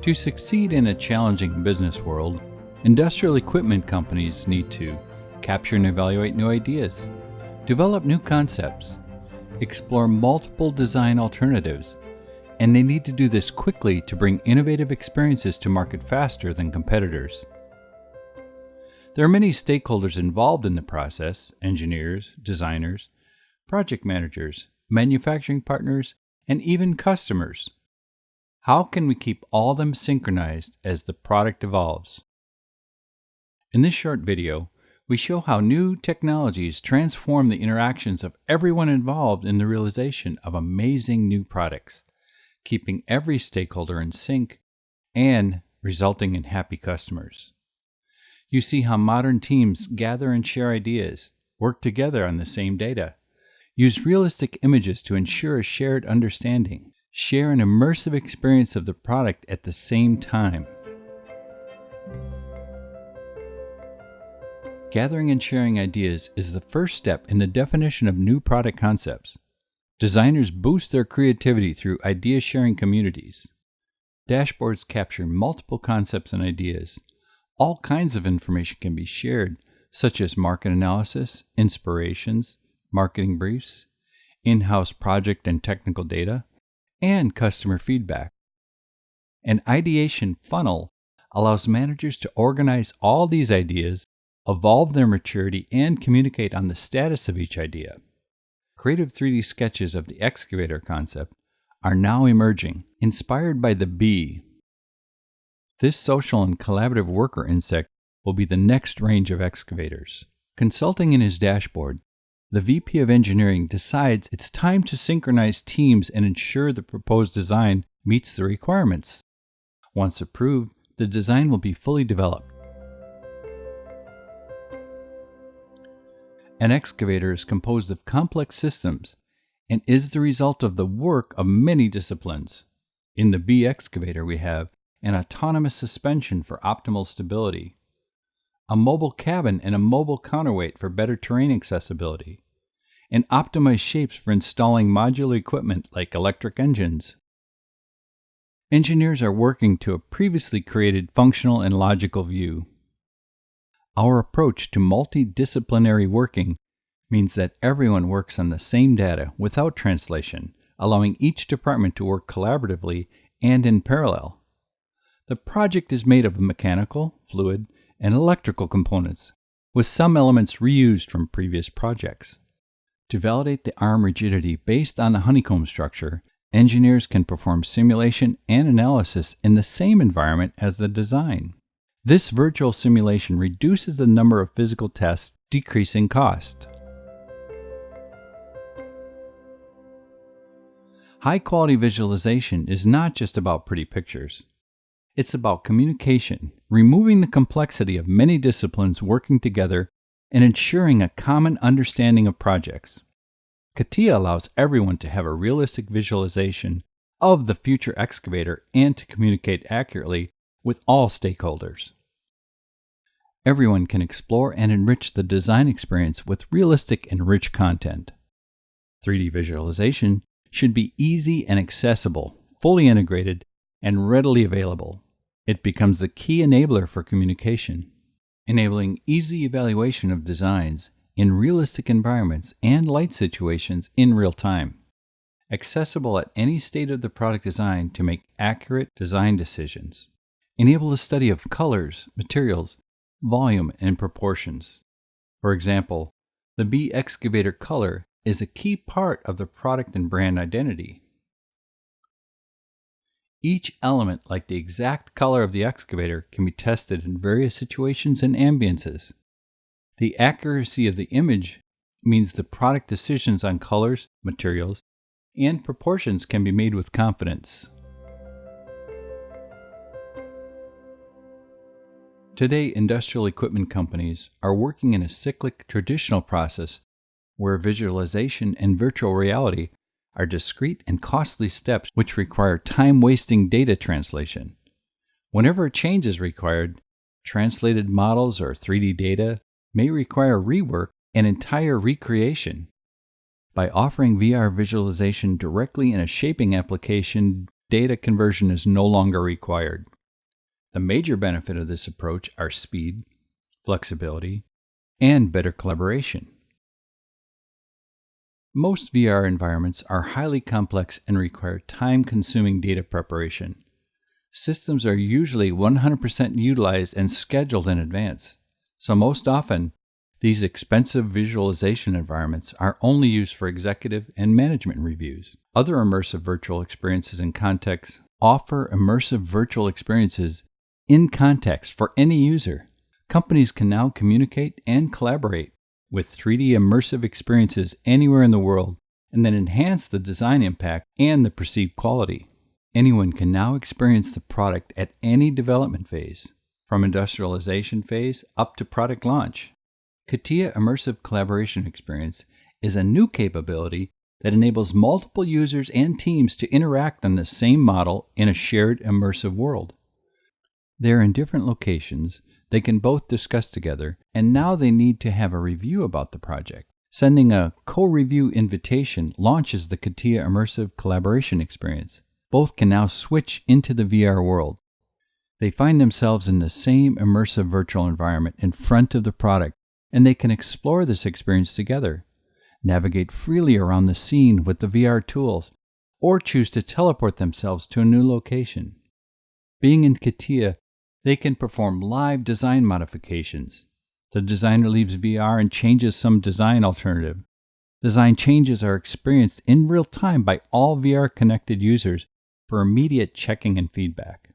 To succeed in a challenging business world, industrial equipment companies need to capture and evaluate new ideas, develop new concepts, explore multiple design alternatives, and they need to do this quickly to bring innovative experiences to market faster than competitors. There are many stakeholders involved in the process: engineers, designers, project managers, manufacturing partners, and even customers. How can we keep all of them synchronized as the product evolves? In this short video, we show how new technologies transform the interactions of everyone involved in the realization of amazing new products, keeping every stakeholder in sync and resulting in happy customers. You see how modern teams gather and share ideas, work together on the same data, use realistic images to ensure a shared understanding, share an immersive experience of the product at the same time. Gathering and sharing ideas is the first step in the definition of new product concepts. Designers boost their creativity through idea sharing communities. Dashboards capture multiple concepts and ideas. All kinds of information can be shared, such as market analysis, inspirations, marketing briefs, in-house project and technical data, and customer feedback. An ideation funnel allows managers to organize all these ideas, evolve their maturity, and communicate on the status of each idea. Creative 3D sketches of the excavator concept are now emerging, inspired by the bee. This social and collaborative worker insect will be the next range of excavators. Consulting in his dashboard, the VP of Engineering decides it's time to synchronize teams and ensure the proposed design meets the requirements. Once approved, the design will be fully developed. An excavator is composed of complex systems and is the result of the work of many disciplines. In the bee excavator, we have an autonomous suspension for optimal stability, a mobile cabin and a mobile counterweight for better terrain accessibility, and optimized shapes for installing modular equipment like electric engines. Engineers are working to a previously created functional and logical view. Our approach to multidisciplinary working means that everyone works on the same data without translation, allowing each department to work collaboratively and in parallel. The project is made of mechanical, fluid, and electrical components, with some elements reused from previous projects. To validate the arm rigidity based on the honeycomb structure, engineers can perform simulation and analysis in the same environment as the design. This virtual simulation reduces the number of physical tests, decreasing cost. High-quality visualization is not just about pretty pictures. It's about communication, removing the complexity of many disciplines working together and ensuring a common understanding of projects. CATIA allows everyone to have a realistic visualization of the future excavator and to communicate accurately with all stakeholders. Everyone can explore and enrich the design experience with realistic and rich content. 3D visualization should be easy and accessible, fully integrated, and readily available. It becomes the key enabler for communication, enabling easy evaluation of designs in realistic environments and light situations in real time. Accessible at any state of the product design to make accurate design decisions. Enable the study of colors, materials, volume, and proportions. For example, the bee excavator color is a key part of the product and brand identity. Each element, like the exact color of the excavator, can be tested in various situations and ambiances. The accuracy of the image means the product decisions on colors, materials, and proportions can be made with confidence. Today, industrial equipment companies are working in a cyclic traditional process where visualization and virtual reality are discrete and costly steps which require time-wasting data translation. Whenever a change is required, translated models or 3D data may require rework and entire recreation. By offering VR visualization directly in a shaping application, data conversion is no longer required. The major benefit of this approach are speed, flexibility, and better collaboration. Most VR environments are highly complex and require time-consuming data preparation. Systems are usually 100% utilized and scheduled in advance, so most often, these expensive visualization environments are only used for executive and management reviews. Other immersive virtual experiences in context offer immersive virtual experiences in context for any user. Companies can now communicate and collaborate with 3D immersive experiences anywhere in the world and then enhance the design impact and the perceived quality. Anyone can now experience the product at any development phase, from industrialization phase up to product launch. CATIA Immersive Collaboration Experience is a new capability that enables multiple users and teams to interact on the same model in a shared immersive world. They're in different locations, they can both discuss together, and now they need to have a review about the project. Sending a co-review invitation launches the CATIA Immersive Collaboration Experience. Both can now switch into the VR world. They find themselves in the same immersive virtual environment in front of the product, and they can explore this experience together, navigate freely around the scene with the VR tools, or choose to teleport themselves to a new location. Being in CATIA, they can perform live design modifications. The designer leaves VR and changes some design alternative. Design changes are experienced in real time by all VR-connected users for immediate checking and feedback.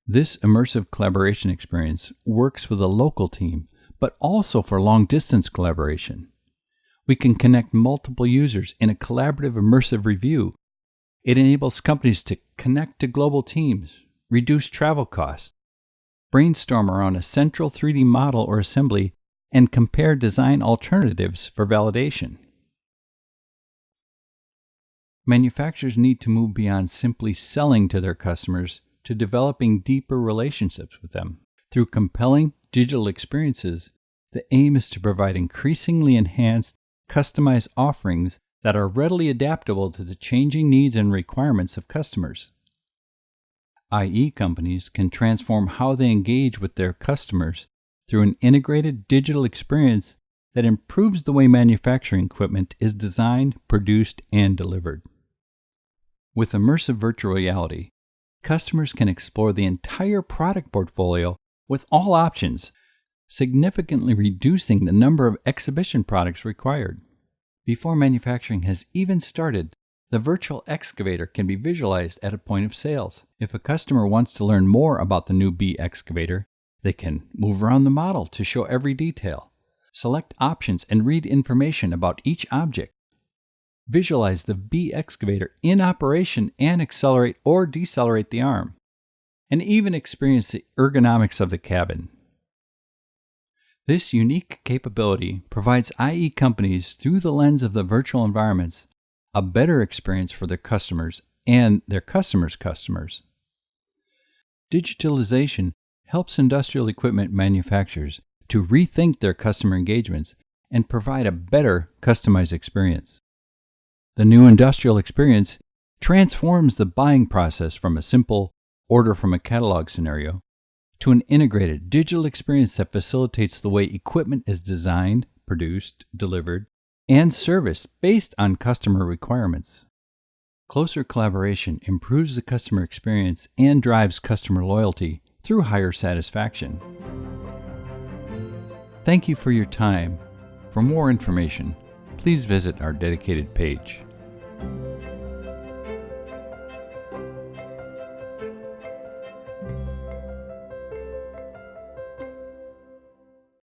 This immersive collaboration experience works with a local team, but also for long-distance collaboration. We can connect multiple users in a collaborative immersive review. It enables companies to connect to global teams, reduce travel costs, brainstorm around a central 3D model or assembly, and compare design alternatives for validation. Manufacturers need to move beyond simply selling to their customers to developing deeper relationships with them. Through compelling digital experiences, the aim is to provide increasingly enhanced, customized offerings that are readily adaptable to the changing needs and requirements of customers. i.e., companies can transform how they engage with their customers through an integrated digital experience that improves the way manufacturing equipment is designed, produced, and delivered. With immersive virtual reality, customers can explore the entire product portfolio with all options, significantly reducing the number of exhibition products required. Before manufacturing has even started, the virtual excavator can be visualized at a point of sales. If a customer wants to learn more about the new B excavator, they can move around the model to show every detail, select options, and read information about each object. Visualize the B excavator in operation and accelerate or decelerate the arm, and even experience the ergonomics of the cabin. This unique capability provides IE companies, through the lens of the virtual environments, a better experience for their customers and their customers' customers. Digitalization helps industrial equipment manufacturers to rethink their customer engagements and provide a better customized experience. The new industrial experience transforms the buying process from a simple order from a catalog scenario to an integrated digital experience that facilitates the way equipment is designed, produced, delivered, and serviced based on customer requirements. Closer collaboration improves the customer experience and drives customer loyalty through higher satisfaction. Thank you for your time. For more information, please visit our dedicated page.